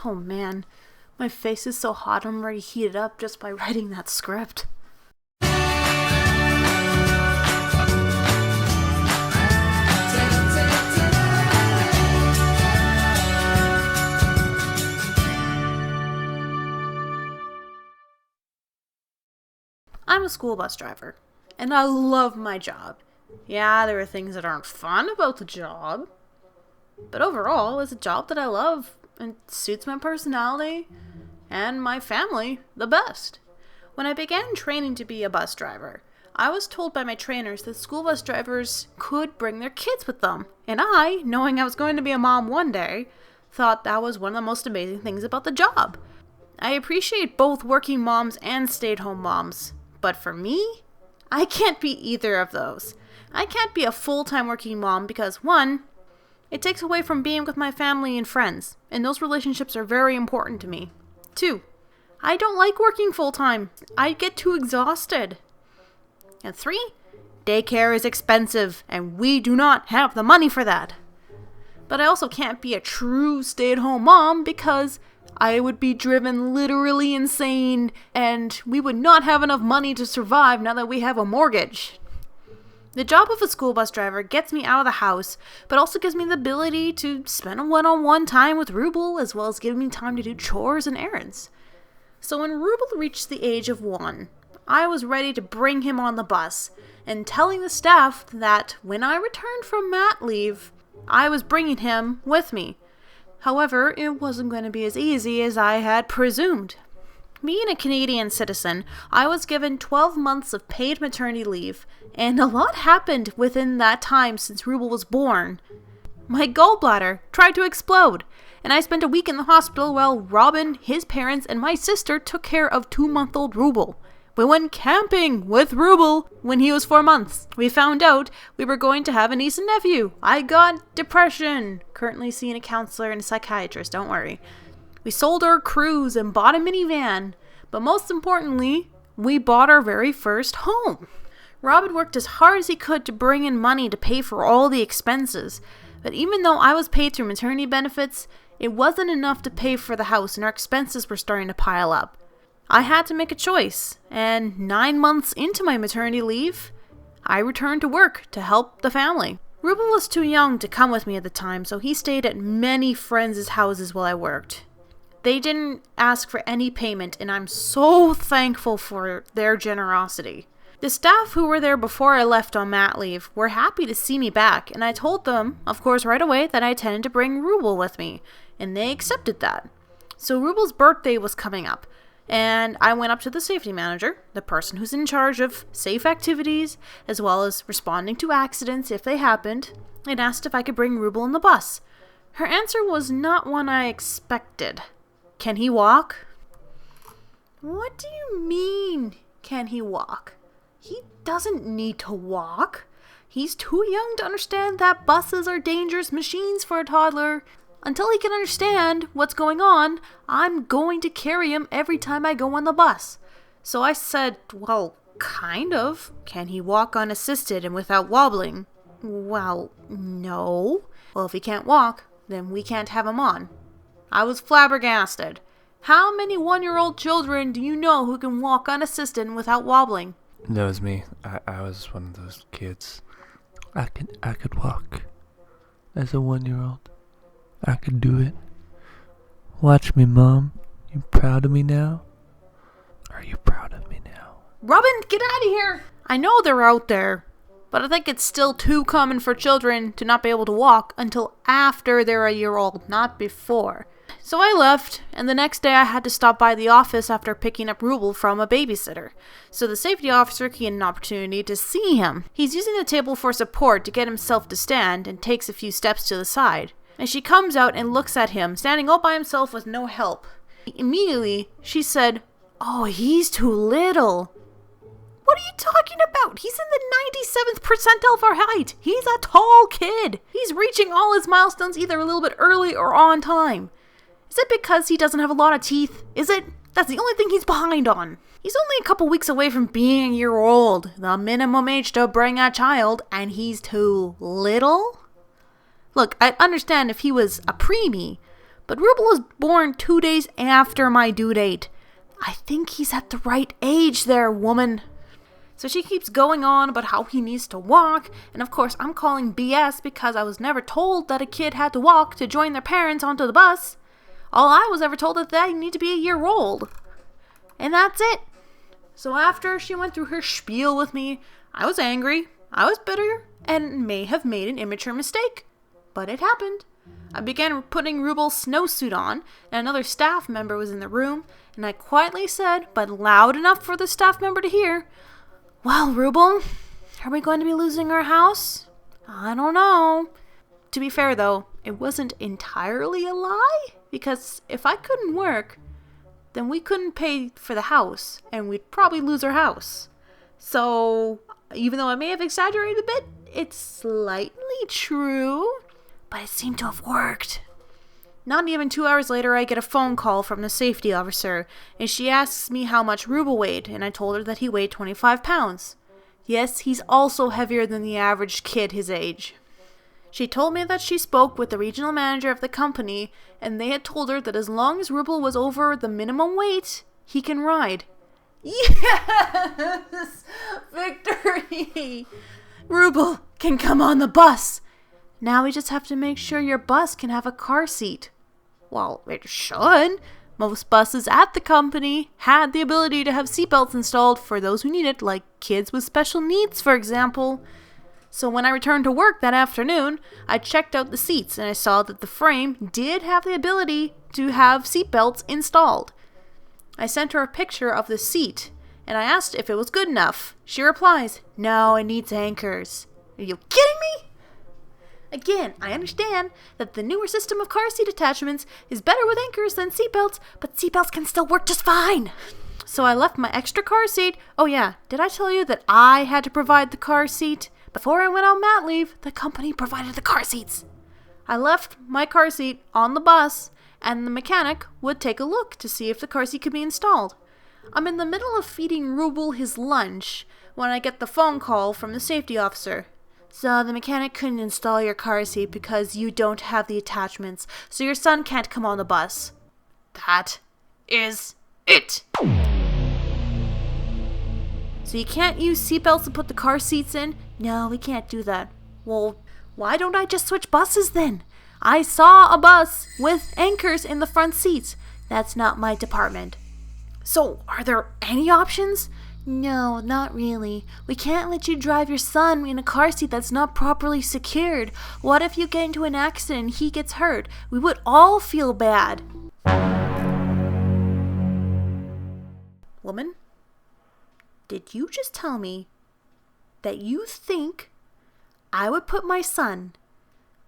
Oh man, my face is so hot I'm already heated up just by writing that script. I'm a school bus driver, and I love my job. Yeah, there are things that aren't fun about the job, but overall, it's a job that I love and suits my personality and my family the best. When I began training to be a bus driver, I was told by my trainers that school bus drivers could bring their kids with them, and I, knowing I was going to be a mom one day, thought that was one of the most amazing things about the job. I appreciate both working moms and stay-at-home moms. But for me, I can't be either of those. I can't be a full-time working mom because, one, it takes away from being with my family and friends, and those relationships are very important to me. Two, I don't like working full-time. I get too exhausted. And three, daycare is expensive, and we do not have the money for that. But I also can't be a true stay-at-home mom because I would be driven literally insane, and we would not have enough money to survive now that we have a mortgage. The job of a school bus driver gets me out of the house, but also gives me the ability to spend one-on-one time with Rubel, as well as giving me time to do chores and errands. So when Rubel reached the age of 1, I was ready to bring him on the bus, and telling the staff that when I returned from mat leave, I was bringing him with me. However, it wasn't going to be as easy as I had presumed. Being a Canadian citizen, I was given 12 months of paid maternity leave, and a lot happened within that time since Rubel was born. My gallbladder tried to explode, and I spent a week in the hospital while Robin, his parents, and my sister took care of 2-month-old Rubel. We went camping with Rubel when he was 4 months. We found out we were going to have a niece and nephew. I got depression. Currently seeing a counselor and a psychiatrist, don't worry. We sold our cruise and bought a minivan. But most importantly, we bought our very first home. Robin worked as hard as he could to bring in money to pay for all the expenses. But even though I was paid through maternity benefits, it wasn't enough to pay for the house, and our expenses were starting to pile up. I had to make a choice, and 9 months into my maternity leave, I returned to work to help the family. Rubel was too young to come with me at the time, so he stayed at many friends' houses while I worked. They didn't ask for any payment, and I'm so thankful for their generosity. The staff who were there before I left on mat leave were happy to see me back, and I told them, of course right away, that I intended to bring Rubel with me, and they accepted that. So Rubel's birthday was coming up, and I went up to the safety manager, the person who's in charge of safe activities, as well as responding to accidents if they happened, and asked if I could bring Rubel on the bus. Her answer was not one I expected. Can he walk? What do you mean, can he walk? He doesn't need to walk. He's too young to understand that buses are dangerous machines for a toddler. Until he can understand what's going on, I'm going to carry him every time I go on the bus. So I said, well, kind of. Can he walk unassisted and without wobbling? Well, no. Well, if he can't walk, then we can't have him on. I was flabbergasted. How many 1-year-old children do you know who can walk unassisted and without wobbling? That was me. I was one of those kids. I could walk as a 1-year-old. I could do it. Watch me, Mom. You proud of me now? Are you proud of me now? Robin, get out of here! I know they're out there, but I think it's still too common for children to not be able to walk until after they're a year old, not before. So I left, and the next day I had to stop by the office after picking up Rubel from a babysitter. So the safety officer can get an opportunity to see him. He's using the table for support to get himself to stand and takes a few steps to the side. And she comes out and looks at him, standing all by himself with no help. Immediately, she said, "Oh, he's too little." What are you talking about? He's in the 97th percentile for height. He's a tall kid. He's reaching all his milestones either a little bit early or on time. Is it because he doesn't have a lot of teeth? Is it? That's the only thing he's behind on. He's only a couple weeks away from being a year old, the minimum age to bring a child, and he's too little? Look, I'd understand if he was a preemie, But Ruble was born 2 days after my due date. I think he's at the right age there, woman. So she keeps going on about how he needs to walk, and of course I'm calling BS because I was never told that a kid had to walk to join their parents onto the bus. All I was ever told is that they need to be a year old. And that's it. So after she went through her spiel with me, I was angry, I was bitter, and may have made an immature mistake. But it happened. I began putting Ruble's snowsuit on, and another staff member was in the room, and I quietly said, but loud enough for the staff member to hear, "Well, Ruble, are we going to be losing our house? I don't know." To be fair though, it wasn't entirely a lie, because if I couldn't work, then we couldn't pay for the house, and we'd probably lose our house. So, even though I may have exaggerated a bit, it's slightly true, but it seemed to have worked. Not even 2 hours later, I get a phone call from the safety officer, and she asks me how much Ruble weighed, and I told her that he weighed 25 pounds. Yes, he's also heavier than the average kid his age. She told me that she spoke with the regional manager of the company, and they had told her that as long as Ruble was over the minimum weight, he can ride. Yes! Victory! Ruble can come on the bus! Now we just have to make sure your bus can have a car seat. Well, it should. Most buses at the company had the ability to have seatbelts installed for those who need it, like kids with special needs, for example. So when I returned to work that afternoon, I checked out the seats and I saw that the frame did have the ability to have seatbelts installed. I sent her a picture of the seat and I asked if it was good enough. She replies, "No, it needs anchors." Are you kidding me? Again, I understand that the newer system of car seat attachments is better with anchors than seatbelts, but seatbelts can still work just fine. So I left my extra car seat. Oh yeah, did I tell you that I had to provide the car seat? Before I went on mat leave, the company provided the car seats. I left my car seat on the bus, and the mechanic would take a look to see if the car seat could be installed. I'm in the middle of feeding Ruble his lunch when I get the phone call from the safety officer. "So the mechanic couldn't install your car seat because you don't have the attachments, so your son can't come on the bus." That is it. "So you can't use seatbelts to put the car seats in?" "No, we can't do that." "Well, why don't I just switch buses then? I saw a bus with anchors in the front seats." "That's not my department." "So, are there any options?" "No, not really. We can't let you drive your son in a car seat that's not properly secured. What if you get into an accident and he gets hurt? We would all feel bad." Woman, did you just tell me that you think I would put my son,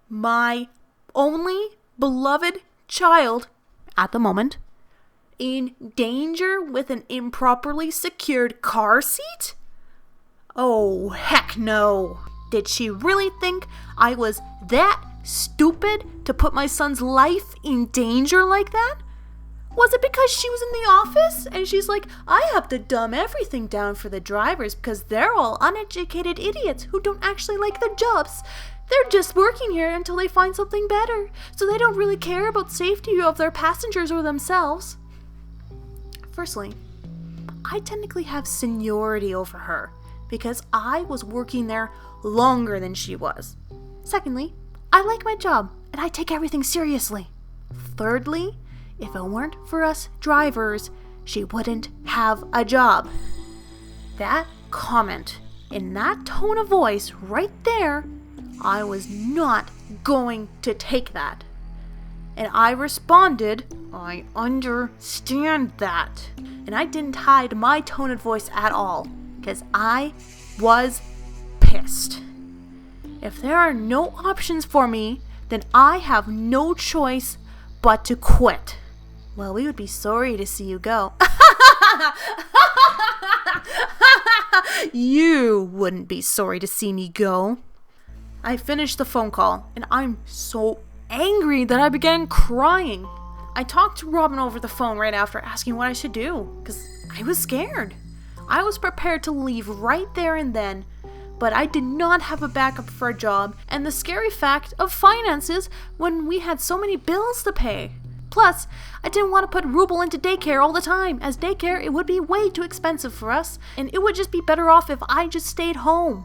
my only beloved child at the moment, in danger with an improperly secured car seat? Oh, heck no. Did she really think I was that stupid to put my son's life in danger like that? Was it because she was in the office and she's like, "I have to dumb everything down for the drivers because they're all uneducated idiots who don't actually like their jobs. They're just working here until they find something better, so they don't really care about safety of their passengers or themselves." Firstly, I technically have seniority over her because I was working there longer than she was. Secondly, I like my job and I take everything seriously. Thirdly, if it weren't for us drivers, she wouldn't have a job. That comment in that tone of voice right there, I was not going to take that. And I responded, "I understand that." And I didn't hide my tone of voice at all, because I was pissed. If there are no options for me, then I have no choice but to quit. Well, we would be sorry to see you go. You wouldn't be sorry to see me go. I finished the phone call, and I'm so angry that I began crying. I talked to Robin over the phone right after, asking what I should do, because I was scared. I was prepared to leave right there and then, but I did not have a backup for a job, and the scary fact of finances when we had so many bills to pay. Plus, I didn't want to put Ruble into daycare all the time, as daycare, it would be way too expensive for us, and it would just be better off if I just stayed home.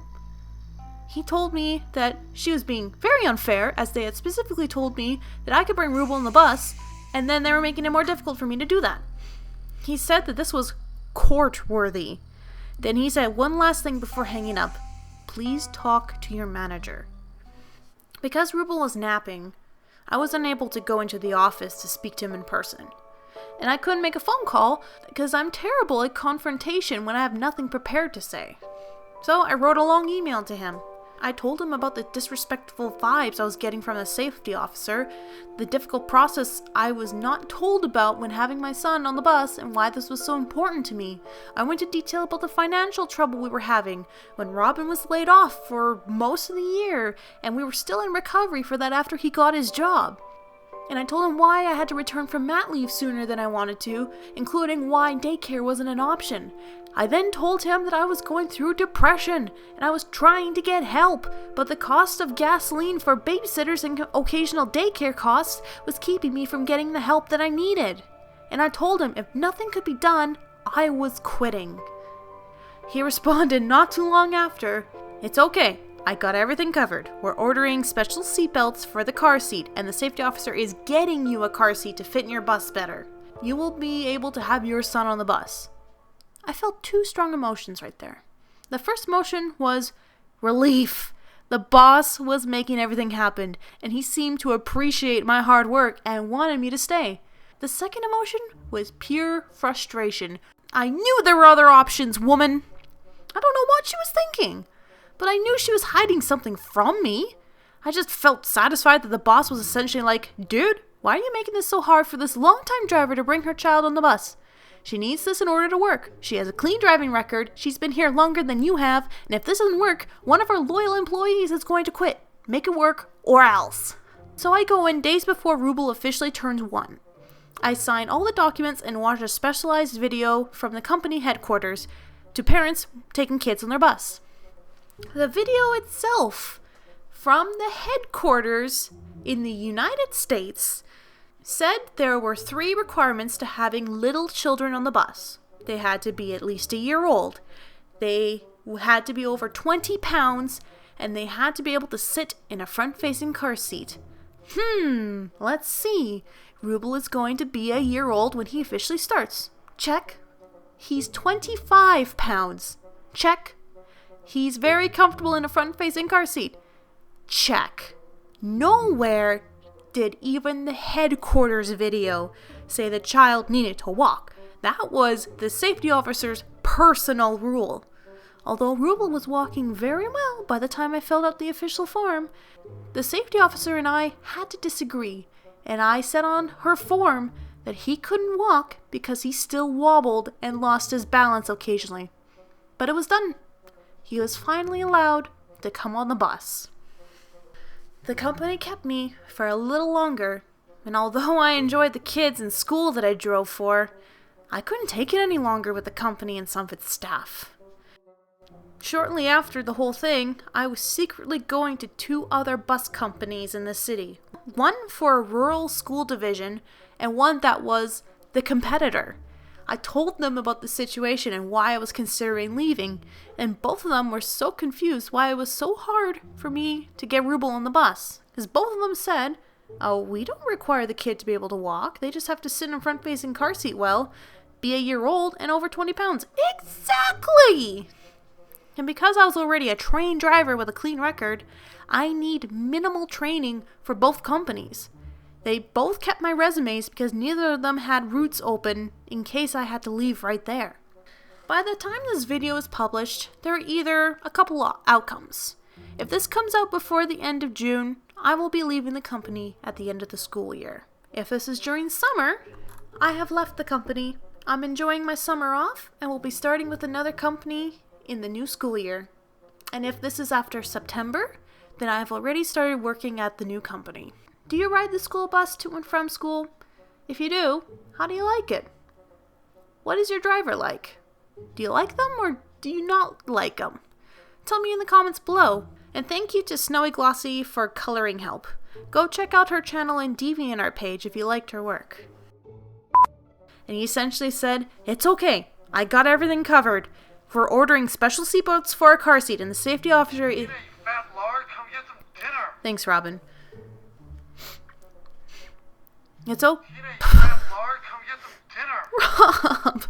He told me that she was being very unfair, as they had specifically told me that I could bring Ruble on the bus, and then they were making it more difficult for me to do that. He said that this was court-worthy. Then he said one last thing before hanging up. Please talk to your manager. Because Ruble was napping, I was unable to go into the office to speak to him in person. And I couldn't make a phone call because I'm terrible at confrontation when I have nothing prepared to say. So I wrote a long email to him. I told him about the disrespectful vibes I was getting from the safety officer, the difficult process I was not told about when having my son on the bus, and why this was so important to me. I went into detail about the financial trouble we were having when Robin was laid off for most of the year, and we were still in recovery for that after he got his job. And I told him why I had to return from mat leave sooner than I wanted to, including why daycare wasn't an option. I then told him that I was going through depression, and I was trying to get help, but the cost of gasoline for babysitters and occasional daycare costs was keeping me from getting the help that I needed. And I told him if nothing could be done, I was quitting. He responded not too long after, "It's okay. I got everything covered. We're ordering special seatbelts for the car seat, and the safety officer is getting you a car seat to fit in your bus better. You will be able to have your son on the bus." I felt two strong emotions right there. The first emotion was relief. The boss was making everything happen, and he seemed to appreciate my hard work and wanted me to stay. The second emotion was pure frustration. I knew there were other options, woman. I don't know what she was thinking, but I knew she was hiding something from me. I just felt satisfied that the boss was essentially like, "Dude, why are you making this so hard for this long-time driver to bring her child on the bus? She needs this in order to work. She has a clean driving record. She's been here longer than you have. And if this doesn't work, one of our loyal employees is going to quit. Make it work or else." So I go in days before Ruble officially turns 1. I sign all the documents and watch a specialized video from the company headquarters to parents taking kids on their bus. The video itself from the headquarters in the United States said there were 3 requirements to having little children on the bus. They had to be at least a year old. They had to be over 20 pounds, and they had to be able to sit in a front-facing car seat. Let's see. Ruble is going to be a year old when he officially starts. Check. He's 25 pounds. Check. He's very comfortable in a front-facing car seat. Check. Nowhere did even the headquarters video say the child needed to walk. That was the safety officer's personal rule. Although Ruble was walking very well by the time I filled out the official form, the safety officer and I had to disagree, and I said on her form that he couldn't walk because he still wobbled and lost his balance occasionally. But it was done. He was finally allowed to come on the bus. The company kept me for a little longer, and although I enjoyed the kids and school that I drove for, I couldn't take it any longer with the company and some of its staff. Shortly after the whole thing, I was secretly going to 2 other bus companies in the city. One for a rural school division, and one that was the competitor. I told them about the situation and why I was considering leaving, and both of them were so confused why it was so hard for me to get Ruble on the bus. Because both of them said, "Oh, we don't require the kid to be able to walk. They just have to sit in a front-facing car seat well, be a year old, and over 20 pounds. Exactly! And because I was already a trained driver with a clean record, I need minimal training for both companies. They both kept my resumes because neither of them had routes open in case I had to leave right there. By the time this video is published, there are either a couple of outcomes. If this comes out before the end of June, I will be leaving the company at the end of the school year. If this is during summer, I have left the company. I'm enjoying my summer off and will be starting with another company in the new school year. And if this is after September, then I have already started working at the new company. Do you ride the school bus to and from school? If you do, how do you like it? What is your driver like? Do you like them or do you not like them? Tell me in the comments below. And thank you to Snowy Glossy for coloring help. Go check out her channel and DeviantArt page if you liked her work. And he essentially said, "It's okay. I got everything covered. We're ordering special seatbelts for a car seat, and the safety officer..." Hey, you fat lard, come get some dinner. Thanks, Robin. It's okay. You fat lard, come get some dinner. Rob!